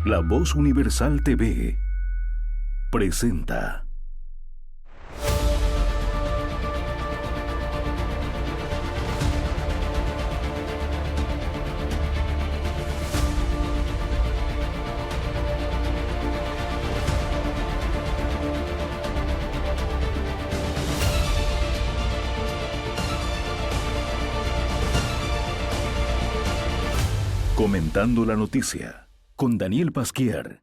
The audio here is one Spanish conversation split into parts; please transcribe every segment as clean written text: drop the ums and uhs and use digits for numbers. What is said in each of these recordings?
La Voz Universal TV presenta. Comentando la noticia, con Daniel Pasquier.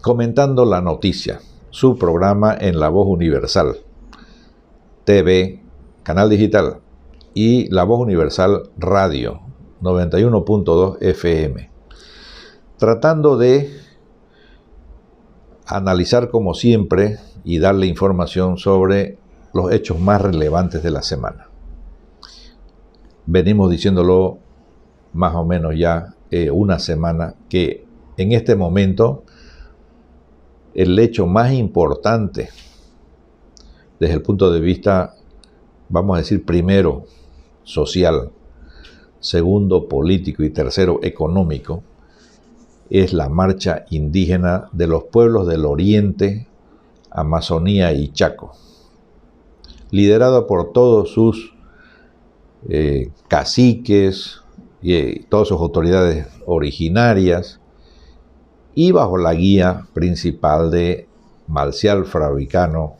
Comentando la noticia, su programa en La Voz Universal TV, canal digital, y La Voz Universal Radio, 91.2 FM. Tratando de analizar como siempre y darle información sobre los hechos más relevantes de la semana. Venimos diciéndolo más o menos ya una semana, que en este momento el hecho más importante desde el punto de vista, vamos a decir, primero social, segundo político y tercero económico, es la marcha indígena de los pueblos del Oriente, Amazonía y Chaco, liderada por todos sus caciques y todas sus autoridades originarias, y bajo la guía principal de Marcial Fabricano,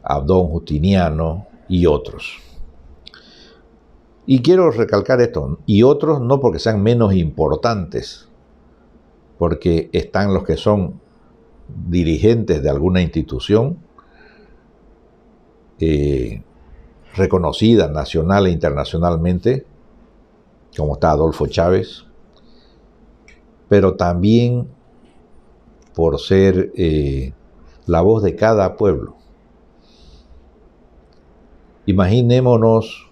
Abdón Justiniano y otros. Y quiero recalcar esto, y otros no porque sean menos importantes, porque están los que son dirigentes de alguna institución reconocida nacional e internacionalmente, como está Adolfo Chávez, pero también por ser la voz de cada pueblo. Imaginémonos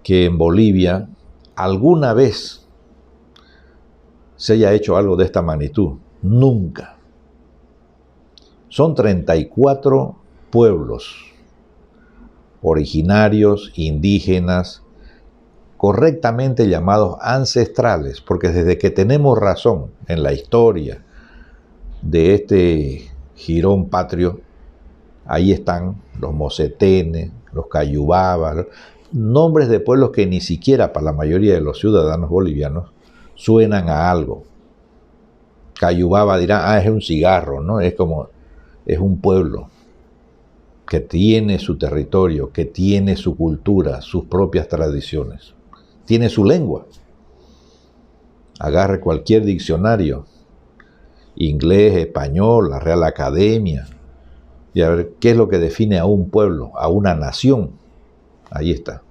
que en Bolivia alguna vez se haya hecho algo de esta magnitud. Nunca. Son 34 pueblos originarios, indígenas, correctamente llamados ancestrales, porque desde que tenemos razón en la historia de este jirón patrio, ahí están los mocetenes, los cayubabas, nombres de pueblos que ni siquiera para la mayoría de los ciudadanos bolivianos suenan a algo. Cayubaba dirán, es un cigarro, ¿no? Es un pueblo que tiene su territorio, que tiene su cultura, sus propias tradiciones. Tiene su lengua. Agarre cualquier diccionario, inglés, español, la Real Academia, y a ver qué es lo que define a un pueblo, a una nación. Ahí está.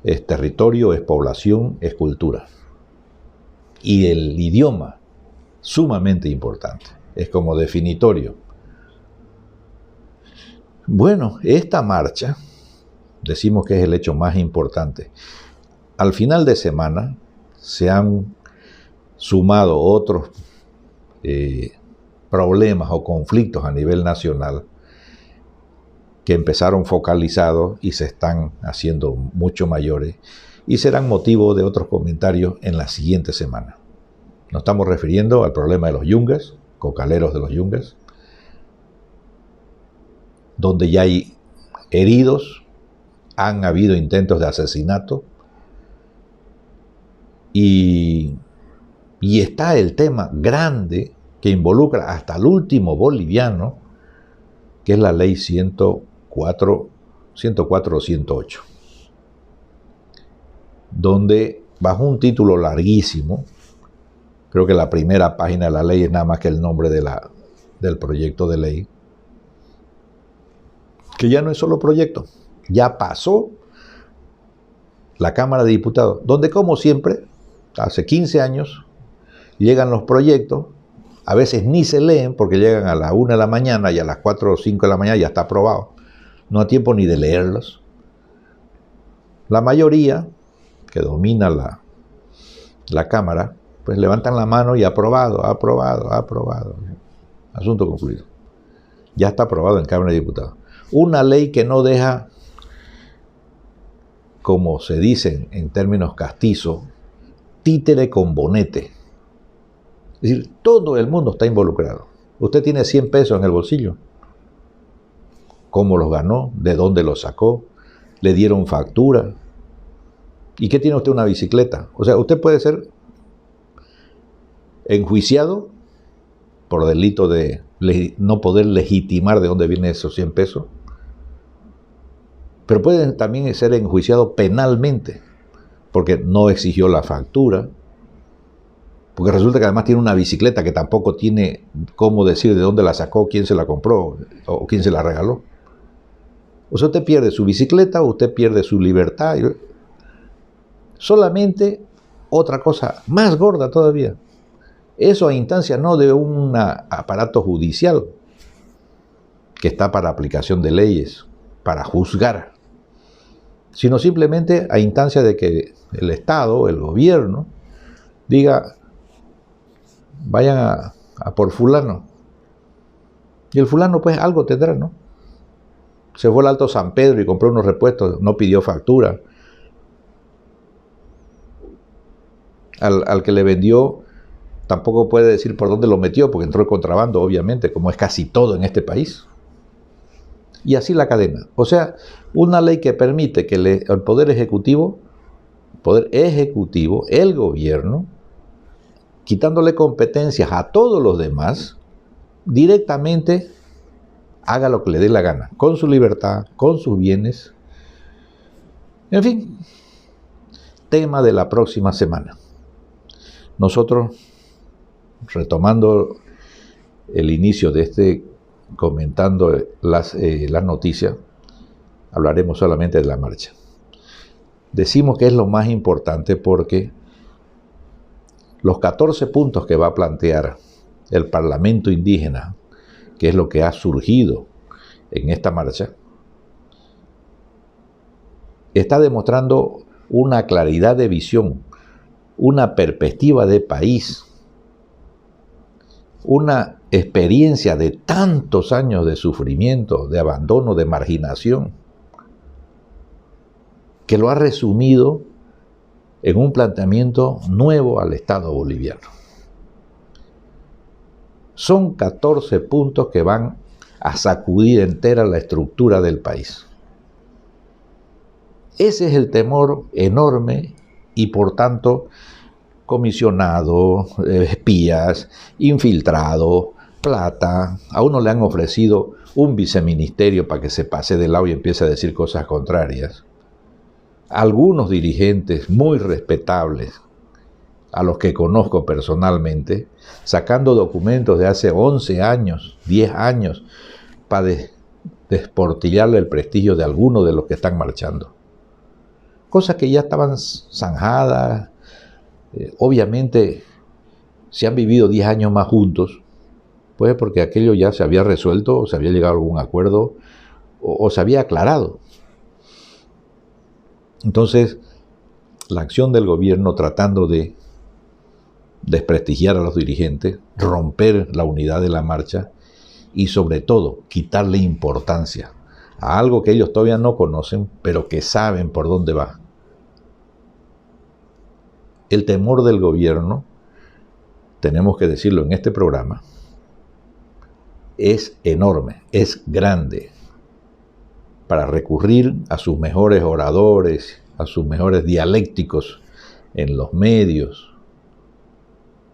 Es territorio, es población, es cultura. Y el idioma, sumamente importante, es como definitorio. Bueno, esta marcha, decimos que es el hecho más importante. Al final de semana se han sumado otros problemas o conflictos a nivel nacional que empezaron focalizados y se están haciendo mucho mayores y serán motivo de otros comentarios en la siguiente semana. Nos estamos refiriendo al problema de los yungas, cocaleros de los yungas, donde ya hay heridos, han habido intentos de asesinato y está el tema grande que involucra hasta el último boliviano, que es la ley 104 o 108, donde bajo un título larguísimo, creo que la primera página de la ley es nada más que el nombre del proyecto de ley, que ya no es solo proyecto, ya pasó la Cámara de Diputados, donde como siempre, hace 15 años, llegan los proyectos, a veces ni se leen porque llegan a la 1 de la mañana y a las 4 o 5 de la mañana ya está aprobado. No hay tiempo ni de leerlos. La mayoría que domina la Cámara, pues levantan la mano y aprobado. Asunto concluido. Ya está aprobado en Cámara de Diputados. Una ley que no deja, como se dice en términos castizos, títere con bonete. Es decir, todo el mundo está involucrado. Usted tiene 100 pesos en el bolsillo. ¿Cómo los ganó? ¿De dónde los sacó? ¿Le dieron factura? ¿Y qué tiene usted? Una bicicleta. O sea, usted puede ser enjuiciado por delito de no poder legitimar de dónde vienen esos 100 pesos. Pero puede también ser enjuiciado penalmente porque no exigió la factura. Porque resulta que además tiene una bicicleta que tampoco tiene cómo decir de dónde la sacó, quién se la compró o quién se la regaló. O sea, usted pierde su bicicleta, usted pierde su libertad. Solamente otra cosa más gorda todavía. Eso a instancia no de un aparato judicial que está para aplicación de leyes, para juzgar, sino simplemente a instancia de que el Estado, el gobierno, diga, vayan a por fulano. Y el fulano pues algo tendrá, ¿no? Se fue al Alto San Pedro y compró unos repuestos, no pidió factura. Al que le vendió tampoco puede decir por dónde lo metió, porque entró el contrabando, obviamente, como es casi todo en este país. Y así la cadena. O sea, una ley que permite que el Poder Ejecutivo, el gobierno, quitándole competencias a todos los demás, directamente haga lo que le dé la gana, con su libertad, con sus bienes. En fin, tema de la próxima semana. Nosotros, retomando el inicio de este, comentando las noticias, hablaremos solamente de la marcha. Decimos que es lo más importante porque los 14 puntos que va a plantear el Parlamento Indígena, que es lo que ha surgido en esta marcha, está demostrando una claridad de visión, una perspectiva de país, una experiencia de tantos años de sufrimiento, de abandono, de marginación, que lo ha resumido en un planteamiento nuevo al Estado boliviano. Son 14 puntos que van a sacudir entera la estructura del país. Ese es el temor enorme y por tanto comisionados, espías, infiltrados, plata. A uno le han ofrecido un viceministerio para que se pase de lado y empiece a decir cosas contrarias. Algunos dirigentes muy respetables, a los que conozco personalmente, sacando documentos de hace 11 años, 10 años, para desportillarle el prestigio de algunos de los que están marchando. Cosas que ya estaban zanjadas. Obviamente, si han vivido 10 años más juntos, pues porque aquello ya se había resuelto, o se había llegado a algún acuerdo, o se había aclarado. Entonces, la acción del gobierno tratando de desprestigiar a los dirigentes, romper la unidad de la marcha y sobre todo quitarle importancia a algo que ellos todavía no conocen, pero que saben por dónde va. El temor del gobierno, tenemos que decirlo en este programa, es enorme, es grande, para recurrir a sus mejores oradores, a sus mejores dialécticos en los medios,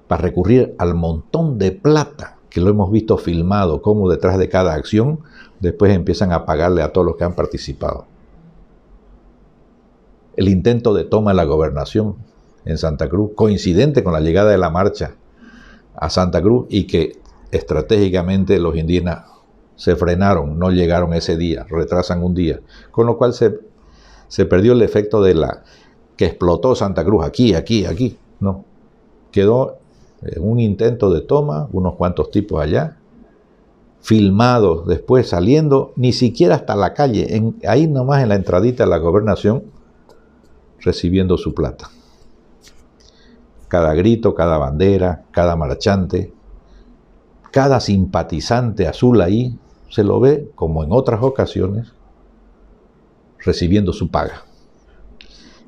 para recurrir al montón de plata que lo hemos visto filmado, como detrás de cada acción, después empiezan a pagarle a todos los que han participado. El intento de toma de la gobernación en Santa Cruz, coincidente con la llegada de la marcha a Santa Cruz, y que estratégicamente los indígenas se frenaron, no llegaron ese día, retrasan un día, con lo cual se perdió el efecto de la que explotó Santa Cruz aquí, no, quedó un intento de toma, unos cuantos tipos allá, filmados después saliendo, ni siquiera hasta la calle, ahí nomás en la entradita de la gobernación, recibiendo su plata. Cada grito, cada bandera, cada marchante, cada simpatizante azul ahí, se lo ve, como en otras ocasiones, recibiendo su paga.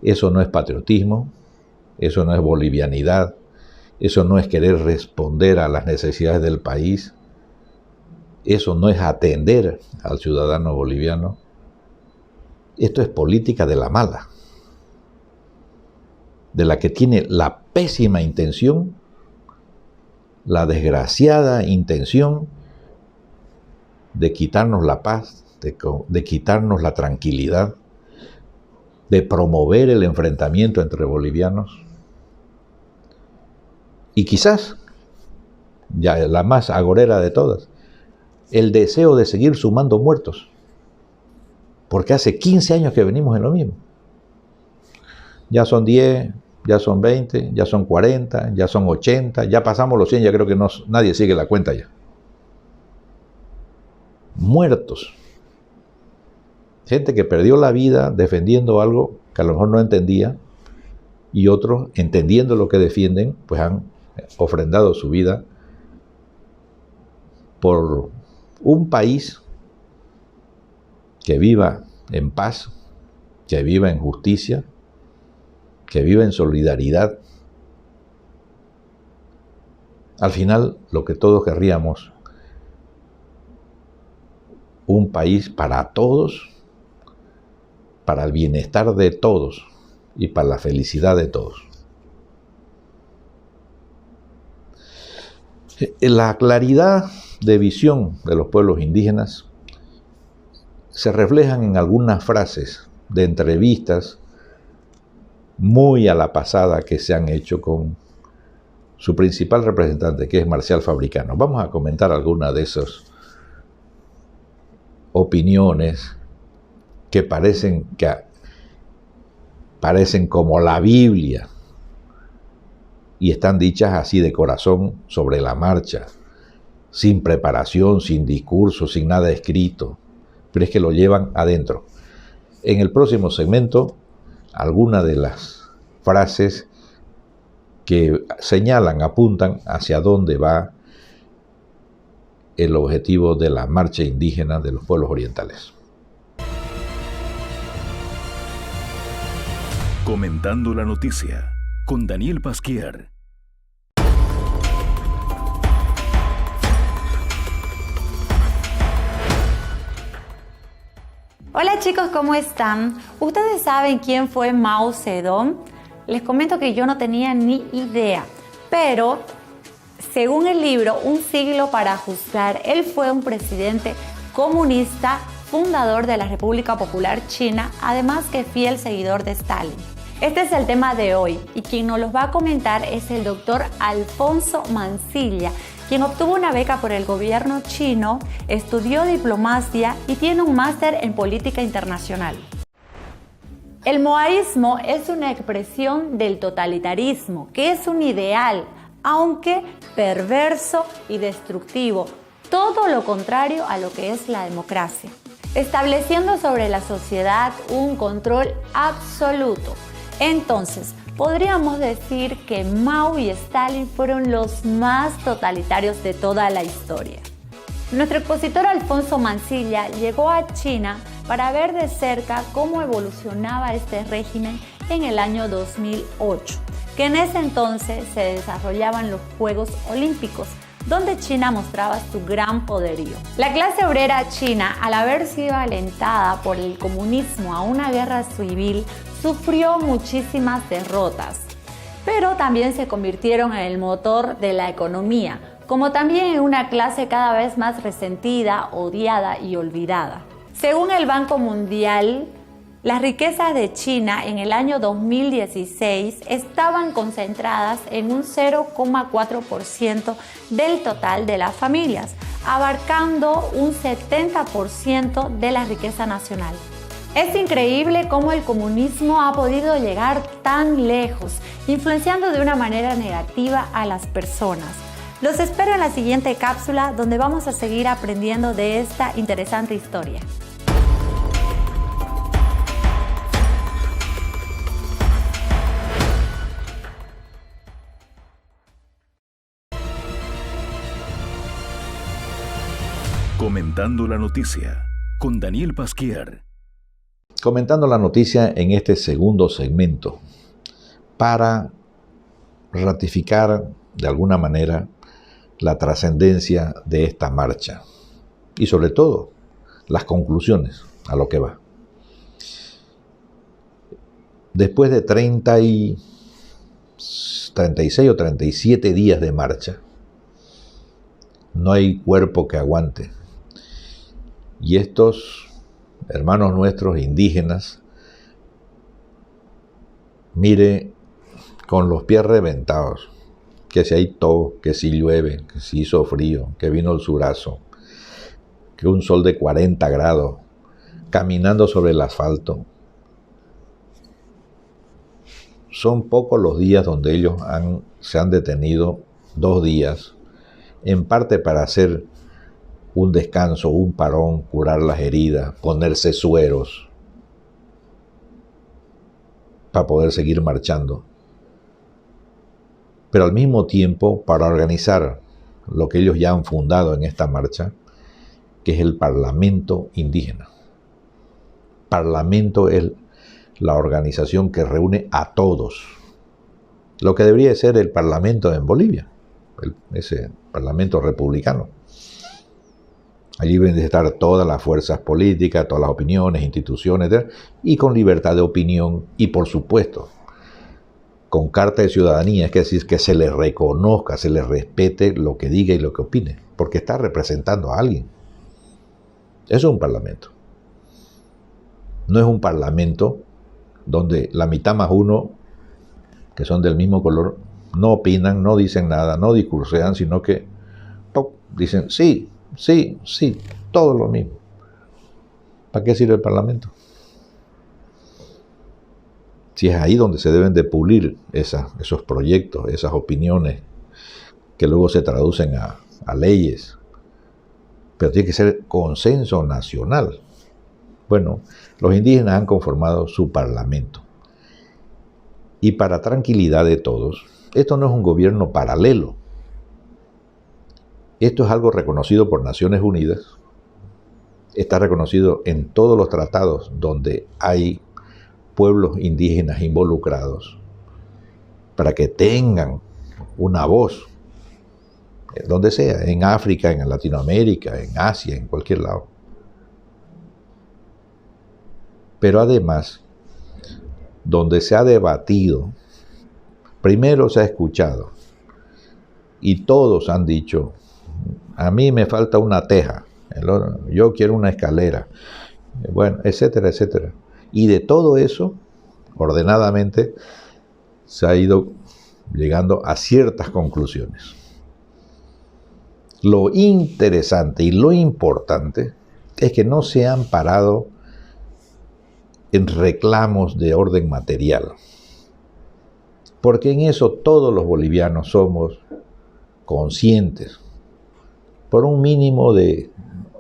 Eso no es patriotismo, eso no es bolivianidad, eso no es querer responder a las necesidades del país, eso no es atender al ciudadano boliviano. Esto es política de la mala, de la que tiene la pésima intención, la desgraciada intención de quitarnos la paz, de quitarnos la tranquilidad, de promover el enfrentamiento entre bolivianos. Y quizás, ya la más agorera de todas, el deseo de seguir sumando muertos. Porque hace 15 años que venimos en lo mismo. Ya son 10, ya son 20, ya son 40, ya son 80, ya pasamos los 100, ya creo que nadie sigue la cuenta ya. Muertos. Gente que perdió la vida defendiendo algo que a lo mejor no entendía, y otros, entendiendo lo que defienden, pues han ofrendado su vida por un país que viva en paz, que viva en justicia, que viva en solidaridad. Al final, lo que todos querríamos, un país para todos, para el bienestar de todos y para la felicidad de todos. La claridad de visión de los pueblos indígenas se reflejan en algunas frases de entrevistas muy a la pasada que se han hecho con su principal representante, que es Marcial Fabricano. Vamos a comentar algunas de esas opiniones que parecen como la Biblia y están dichas así de corazón, sobre la marcha, sin preparación, sin discurso, sin nada escrito, pero es que lo llevan adentro. En el próximo segmento, algunas de las frases que señalan, apuntan hacia dónde va el objetivo de la marcha indígena de los pueblos orientales. Comentando la noticia, con Daniel Pasquier. Hola chicos, ¿cómo están? ¿Ustedes saben quién fue Mao Zedong? Les comento que yo no tenía ni idea, pero según el libro Un siglo para juzgar, él fue un presidente comunista, fundador de la República Popular China, además que fiel seguidor de Stalin. Este es el tema de hoy y quien nos lo va a comentar es el doctor Alfonso Mancilla, quien obtuvo una beca por el gobierno chino, estudió diplomacia y tiene un máster en política internacional. El maoísmo es una expresión del totalitarismo, que es un ideal, aunque perverso y destructivo, todo lo contrario a lo que es la democracia, estableciendo sobre la sociedad un control absoluto. Entonces, podríamos decir que Mao y Stalin fueron los más totalitarios de toda la historia. Nuestro expositor Alfonso Mancilla llegó a China para ver de cerca cómo evolucionaba este régimen en el año 2008, que en ese entonces se desarrollaban los Juegos Olímpicos, donde China mostraba su gran poderío. La clase obrera china, al haber sido alentada por el comunismo a una guerra civil, sufrió muchísimas derrotas, pero también se convirtieron en el motor de la economía, como también en una clase cada vez más resentida, odiada y olvidada. Según el Banco Mundial, las riquezas de China en el año 2016 estaban concentradas en un 0,4% del total de las familias, abarcando un 70% de la riqueza nacional. Es increíble cómo el comunismo ha podido llegar tan lejos, influenciando de una manera negativa a las personas. Los espero en la siguiente cápsula, donde vamos a seguir aprendiendo de esta interesante historia. Comentando la noticia, con Daniel Pasquier. Comentando la noticia en este segundo segmento, para ratificar de alguna manera la trascendencia de esta marcha y sobre todo las conclusiones a lo que va. Después de 36 o 37 días de marcha, no hay cuerpo que aguante. Y estos hermanos nuestros indígenas, mire, con los pies reventados, que si hay todo, que si llueve, que si hizo frío, que vino el surazo, que un sol de 40 grados, caminando sobre el asfalto. Son pocos los días donde ellos se han detenido 2 días, en parte para hacer un descanso, un parón, curar las heridas, ponerse sueros, para poder seguir marchando. Pero al mismo tiempo para organizar lo que ellos ya han fundado en esta marcha, que es el Parlamento Indígena. Parlamento es la organización que reúne a todos. Lo que debería ser el Parlamento en Bolivia, ese Parlamento republicano. Allí deben de estar todas las fuerzas políticas, todas las opiniones, instituciones, y con libertad de opinión y, por supuesto, con carta de ciudadanía, es decir, que se les reconozca, se les respete lo que diga y lo que opine, porque está representando a alguien. Eso es un parlamento. No es un parlamento donde la mitad más uno, que son del mismo color, no opinan, no dicen nada, no discursean, sino que dicen sí, sí, sí, todo lo mismo. ¿Para qué sirve el parlamento? Si es ahí donde se deben de pulir esos proyectos, esas opiniones, que luego se traducen a leyes. Pero tiene que ser consenso nacional. Bueno, los indígenas han conformado su parlamento. Y para tranquilidad de todos, esto no es un gobierno paralelo. Esto es algo reconocido por Naciones Unidas. Está reconocido en todos los tratados donde hay pueblos indígenas involucrados, para que tengan una voz, donde sea, en África, en Latinoamérica, en Asia, en cualquier lado. Pero además, donde se ha debatido, primero se ha escuchado, y todos han dicho, a mí me falta una teja, yo quiero una escalera, bueno, etcétera, etcétera. Y de todo eso, ordenadamente, se ha ido llegando a ciertas conclusiones. Lo interesante y lo importante es que no se han parado en reclamos de orden material, porque en eso todos los bolivianos somos conscientes, por un mínimo de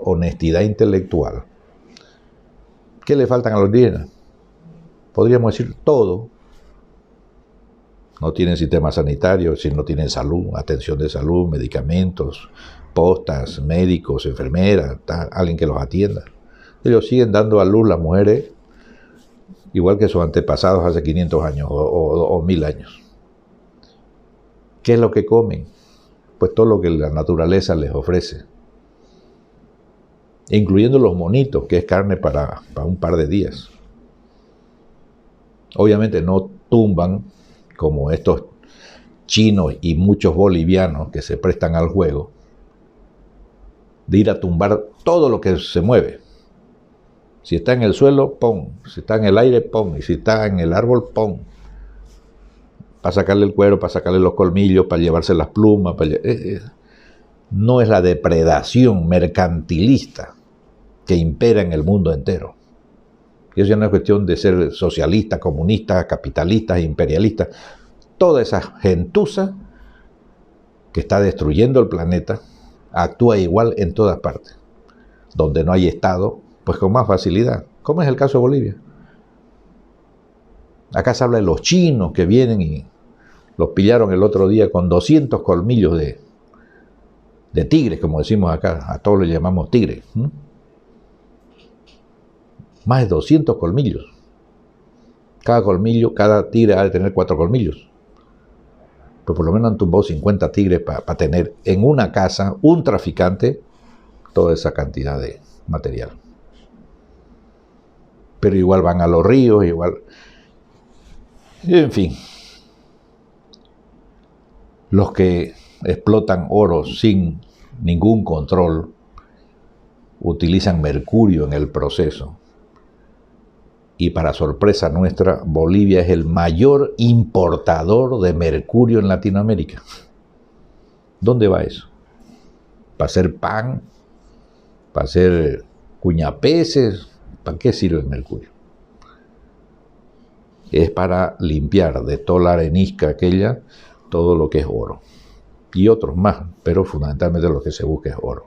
honestidad intelectual. ¿Qué le faltan a los indígenas? Podríamos decir todo. No tienen sistema sanitario, si no tienen salud, atención de salud, medicamentos, postas, médicos, enfermeras, alguien que los atienda. Ellos siguen dando a luz las mujeres igual que sus antepasados hace 500 años o 1000 años. ¿Qué es lo que comen? Pues todo lo que la naturaleza les ofrece, incluyendo los monitos, que es carne para un par de días. Obviamente no tumban como estos chinos y muchos bolivianos que se prestan al juego de ir a tumbar todo lo que se mueve. Si está en el suelo, pon. Si está en el aire, pon. Y si está en el árbol, pon. Para sacarle el cuero, para sacarle los colmillos, para llevarse las plumas. No es la depredación mercantilista que impera en el mundo entero. Y eso ya no es cuestión de ser socialista, comunista, capitalista, imperialista. Toda esa gentuza que está destruyendo el planeta actúa igual en todas partes. Donde no hay Estado, pues con más facilidad. ¿Cómo es el caso de Bolivia? Acá se habla de los chinos que vienen y los pillaron el otro día con 200 colmillos de tigres, como decimos acá. A todos les llamamos tigres. Más de 200 colmillos. Cada colmillo, cada tigre ha de tener 4 colmillos. Pues por lo menos han tumbado 50 tigres para tener en una casa un traficante toda esa cantidad de material. Pero igual van a los ríos, igual. En fin. Los que explotan oro sin ningún control utilizan mercurio en el proceso. Y para sorpresa nuestra, Bolivia es el mayor importador de mercurio en Latinoamérica. ¿Dónde va eso? ¿Para hacer pan? ¿Para hacer cuñapeces? ¿Para qué sirve el mercurio? Es para limpiar de toda la arenisca aquella todo lo que es oro. Y otros más, pero fundamentalmente lo que se busca es oro.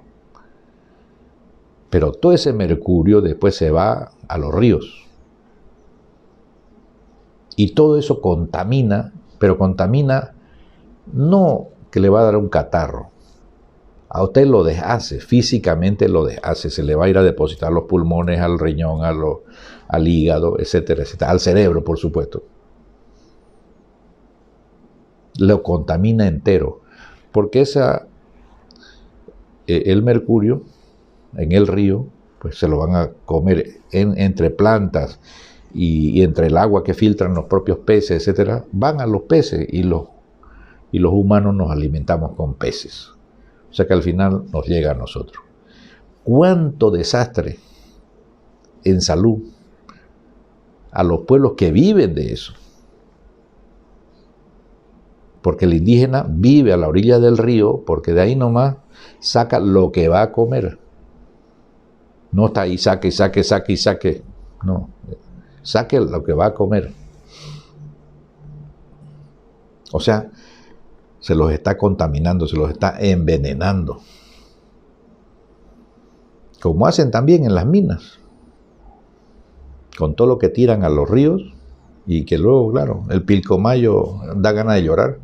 Pero todo ese mercurio después se va a los ríos. Y todo eso contamina, pero contamina no que le va a dar un catarro. A usted lo deshace, físicamente lo deshace. Se le va a ir a depositar los pulmones, al riñón, al hígado, etcétera, etcétera. Al cerebro, por supuesto. Lo contamina entero. Porque el mercurio en el río, pues se lo van a comer entre plantas y entre el agua que filtran los propios peces, etcétera, van a los peces y los humanos nos alimentamos con peces. O sea que al final nos llega a nosotros. ¿Cuánto desastre en salud a los pueblos que viven de eso? Porque el indígena vive a la orilla del río porque de ahí nomás saca lo que va a comer. No está ahí, saque. No, saque lo que va a comer. O sea, se los está contaminando, se los está envenenando. Como hacen también en las minas. Con todo lo que tiran a los ríos y que luego, claro, el Pilcomayo da ganas de llorar.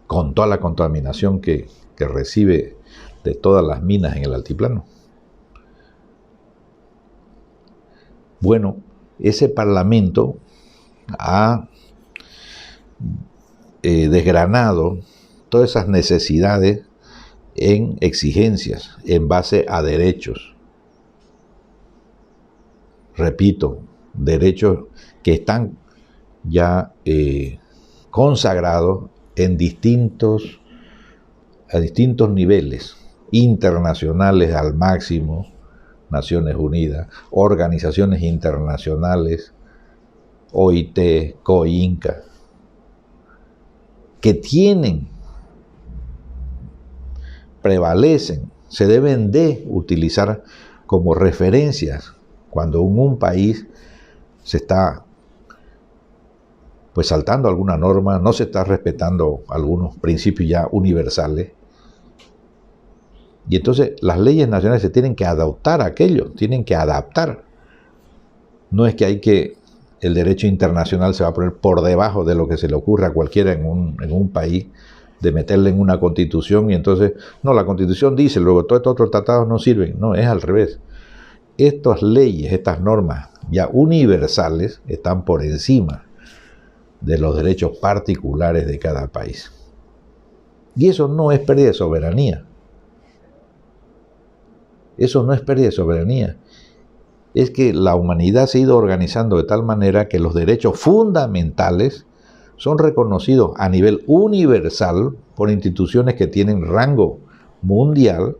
Con toda la contaminación que recibe de todas las minas en el altiplano. Bueno, ese parlamento ha desgranado todas esas necesidades en exigencias, en base a derechos. Repito, derechos que están ya consagrados a distintos niveles, internacionales al máximo, Naciones Unidas, organizaciones internacionales, OIT, COINCA, que prevalecen, se deben de utilizar como referencias cuando en un país se está pues saltando alguna norma, no se está respetando algunos principios ya universales. Y entonces las leyes nacionales se tienen que adaptar a aquello, tienen que adaptar. No es que el derecho internacional se va a poner por debajo de lo que se le ocurra a cualquiera en un país, de meterle en una constitución y entonces, no, la constitución dice, luego todos estos otros tratados no sirven. No, es al revés. Estas leyes, estas normas ya universales están por encima de los derechos particulares de cada país. Y eso no es pérdida de soberanía. Eso no es pérdida de soberanía. Es que la humanidad se ha ido organizando de tal manera que los derechos fundamentales son reconocidos a nivel universal por instituciones que tienen rango mundial.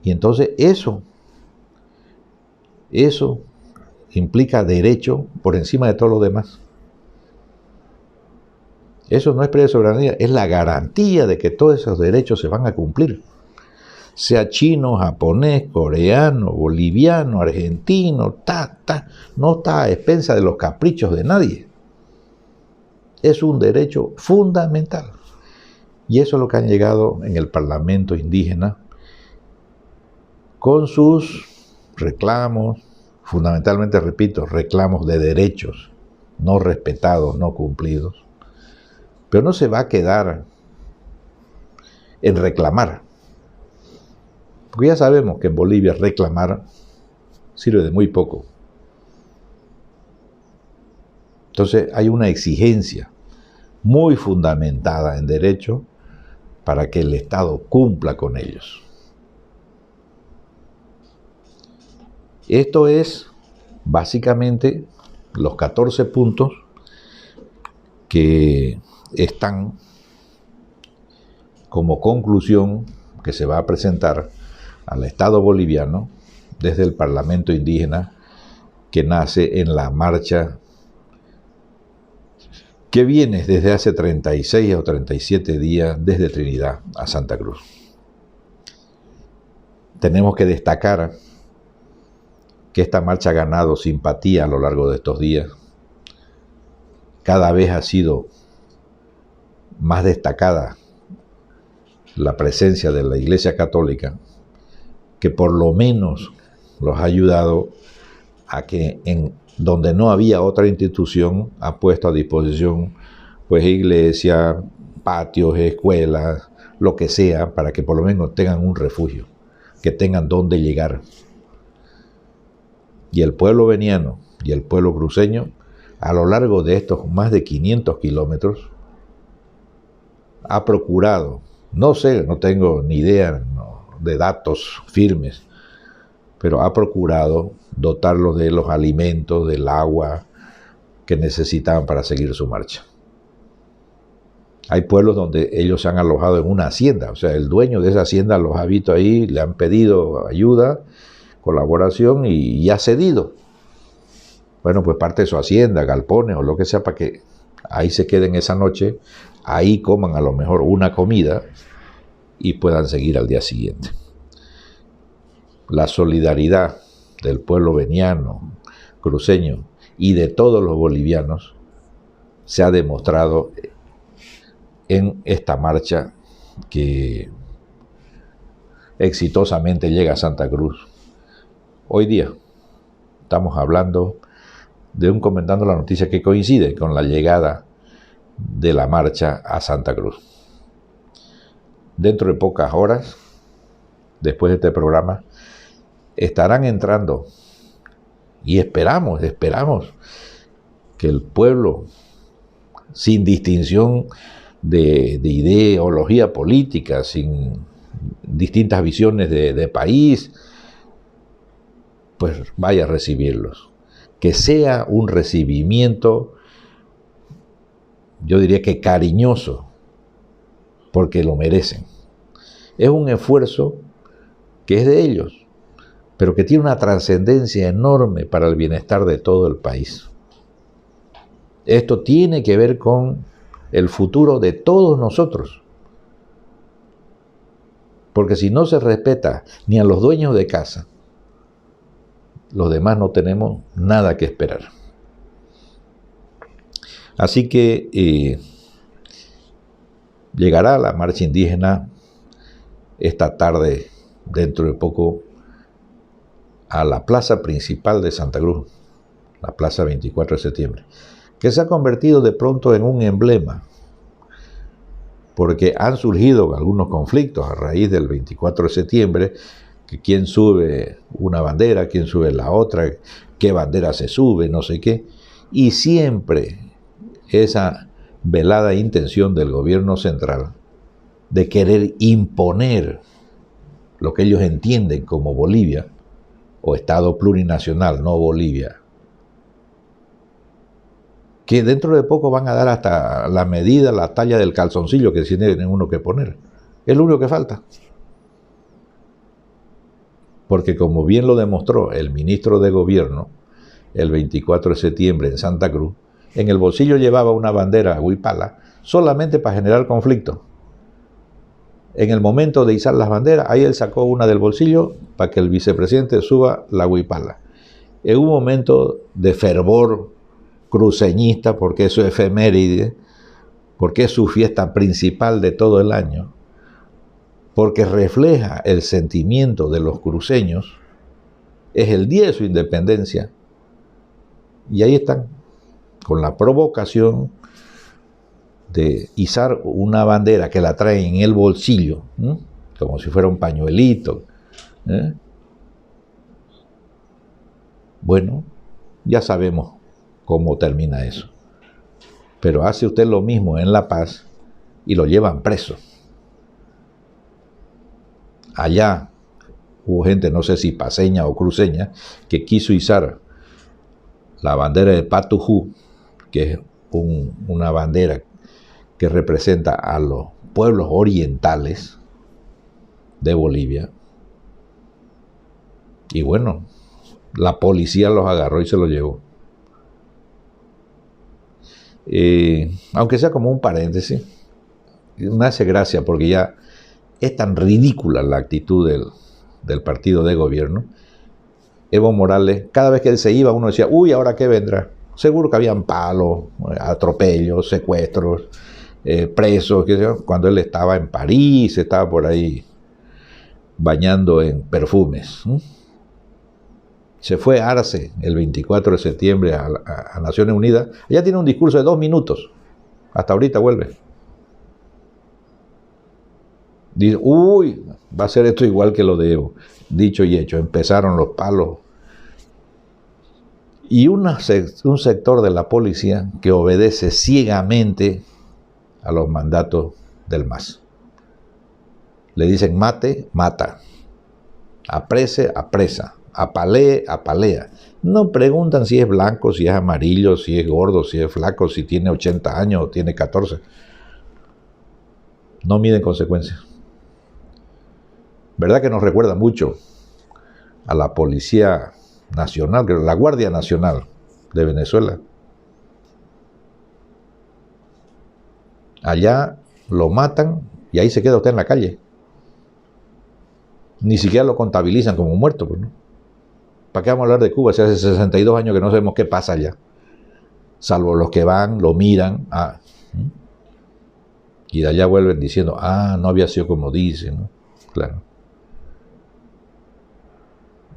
Y entonces eso implica derecho por encima de todo lo demás. Eso no es pérdida de soberanía, es la garantía de que todos esos derechos se van a cumplir. Sea chino, japonés, coreano, boliviano, argentino, no está a expensa de los caprichos de nadie. Es un derecho fundamental. Y eso es lo que han llegado en el Parlamento indígena con sus reclamos, fundamentalmente, repito, reclamos de derechos no respetados, no cumplidos. Pero no se va a quedar en reclamar. Porque ya sabemos que en Bolivia reclamar sirve de muy poco. Entonces hay una exigencia muy fundamentada en derecho para que el Estado cumpla con ellos. Esto es básicamente los 14 puntos que están como conclusión que se va a presentar al Estado boliviano desde el Parlamento Indígena que nace en la marcha que viene desde hace 36 o 37 días desde Trinidad a Santa Cruz. Tenemos que destacar que esta marcha ha ganado simpatía a lo largo de estos días. Cada vez ha sido más destacada la presencia de la Iglesia Católica, que por lo menos los ha ayudado a que en donde no había otra institución ha puesto a disposición pues iglesias, patios, escuelas, lo que sea, para que por lo menos tengan un refugio, que tengan dónde llegar. Y el pueblo veniano y el pueblo cruceño, a lo largo de estos más de 500 kilómetros, ha procurado, no sé, no tengo ni idea de datos firmes, pero ha procurado dotarlos de los alimentos, del agua que necesitaban para seguir su marcha. Hay pueblos donde ellos se han alojado en una hacienda, o sea, el dueño de esa hacienda los ha visto ahí, le han pedido ayuda, colaboración y ha cedido. Bueno, pues parte de su hacienda, galpones o lo que sea, para que ahí se queden esa noche, ahí coman a lo mejor una comida y puedan seguir al día siguiente. La solidaridad del pueblo veniano, cruceño y de todos los bolivianos se ha demostrado en esta marcha que exitosamente llega a Santa Cruz. Hoy día estamos hablando comentando la noticia que coincide con la llegada de la marcha a Santa Cruz. Dentro de pocas horas, después de este programa, estarán entrando y esperamos que el pueblo, sin distinción de ideología política, sin distintas visiones de país, pues vaya a recibirlos. Que sea un recibimiento, yo diría que cariñoso, porque lo merecen. Es un esfuerzo que es de ellos, pero que tiene una trascendencia enorme para el bienestar de todo el país. Esto tiene que ver con el futuro de todos nosotros. Porque si no se respeta ni a los dueños de casa, los demás no tenemos nada que esperar. Así que llegará la marcha indígena esta tarde, dentro de poco, a la plaza principal de Santa Cruz, la plaza 24 de septiembre, que se ha convertido de pronto en un emblema, porque han surgido algunos conflictos a raíz del 24 de septiembre, que quién sube una bandera, quién sube la otra, qué bandera se sube, no sé qué, y siempre esa velada intención del gobierno central de querer imponer lo que ellos entienden como Bolivia, o Estado plurinacional, no Bolivia, que dentro de poco van a dar hasta la medida, la talla del calzoncillo que tiene uno que poner. Es lo único que falta. Porque como bien lo demostró el ministro de Gobierno el 24 de septiembre en Santa Cruz, en el bolsillo llevaba una bandera huipala solamente para generar conflicto. En el momento de izar las banderas, ahí él sacó una del bolsillo para que el vicepresidente suba la huipala. En un momento de fervor cruceñista, porque es su efeméride, porque es su fiesta principal de todo el año, porque refleja el sentimiento de los cruceños, es el día de su independencia, y ahí están, con la provocación de izar una bandera que la traen en el bolsillo, como si fuera un pañuelito. Bueno, ya sabemos cómo termina eso. Pero hace usted lo mismo en La Paz y lo llevan preso. Allá hubo gente, no sé si paceña o cruceña, que quiso izar la bandera de Patujú, que es una bandera que representa a los pueblos orientales de Bolivia. Y bueno, la policía los agarró y se los llevó. Aunque sea como un paréntesis, me hace gracia porque ya es tan ridícula la actitud del partido de gobierno. Evo Morales, cada vez que él se iba, uno decía, uy, ¿ahora qué vendrá? Seguro que habían palos, atropellos, secuestros, presos, cuando él estaba en París, estaba por ahí bañando en perfumes. Se fue a Arce el 24 de septiembre a Naciones Unidas. Allá tiene un discurso de 2 minutos. Hasta ahorita vuelve. Dice, uy, va a ser esto igual que lo de Evo. Dicho y hecho, empezaron los palos. Y un sector de la policía que obedece ciegamente a los mandatos del MAS. Le dicen mate, mata. Aprese, apresa. Apalee, apalea. No preguntan si es blanco, si es amarillo, si es gordo, si es flaco, si tiene 80 años o tiene 14. No miden consecuencias. ¿Verdad que nos recuerda mucho a la Policía Nacional, la Guardia Nacional de Venezuela? Allá lo matan y ahí se queda usted en la calle. Ni siquiera lo contabilizan como muerto, pues, ¿no? ¿Para qué vamos a hablar de Cuba? Si hace 62 años que no sabemos qué pasa allá. Salvo los que van, lo miran. Y de allá vuelven diciendo, no había sido como dicen, ¿no? Claro.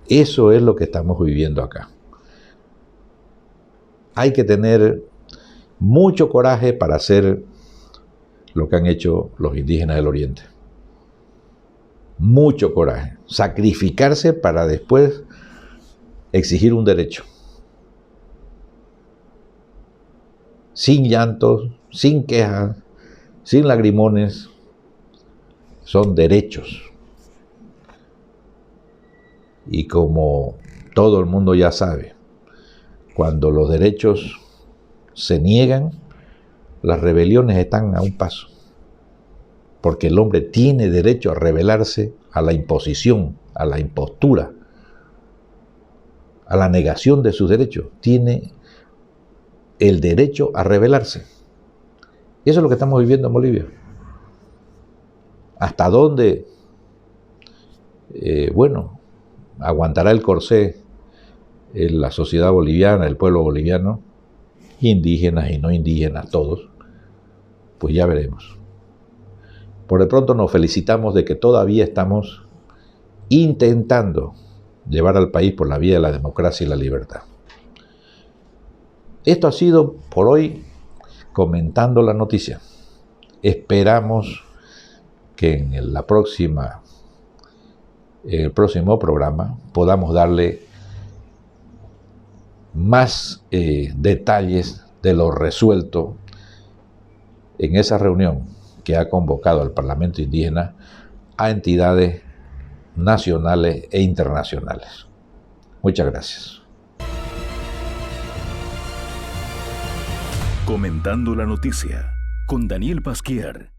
Eso es lo que estamos viviendo acá. Hay que tener mucho coraje para hacer lo que han hecho los indígenas del Oriente. Mucho coraje. Sacrificarse para después exigir un derecho. Sin llantos, sin quejas, sin lagrimones. Son derechos. Y como todo el mundo ya sabe, cuando los derechos se niegan, las rebeliones están a un paso. Porque el hombre tiene derecho a rebelarse a la imposición, a la impostura, a la negación de sus derechos. Tiene el derecho a rebelarse. Y eso es lo que estamos viviendo en Bolivia. ¿Hasta dónde, aguantará el corsé en la sociedad boliviana, el pueblo boliviano, indígenas y no indígenas, todos? Pues ya veremos. Por de pronto nos felicitamos de que todavía estamos intentando llevar al país por la vía de la democracia y la libertad. Esto ha sido por hoy comentando la noticia. Esperamos que en el próximo programa podamos darle más detalles de lo resuelto en esa reunión que ha convocado al Parlamento Indígena a entidades nacionales e internacionales. Muchas gracias. Comentando la noticia con Daniel Pasquier.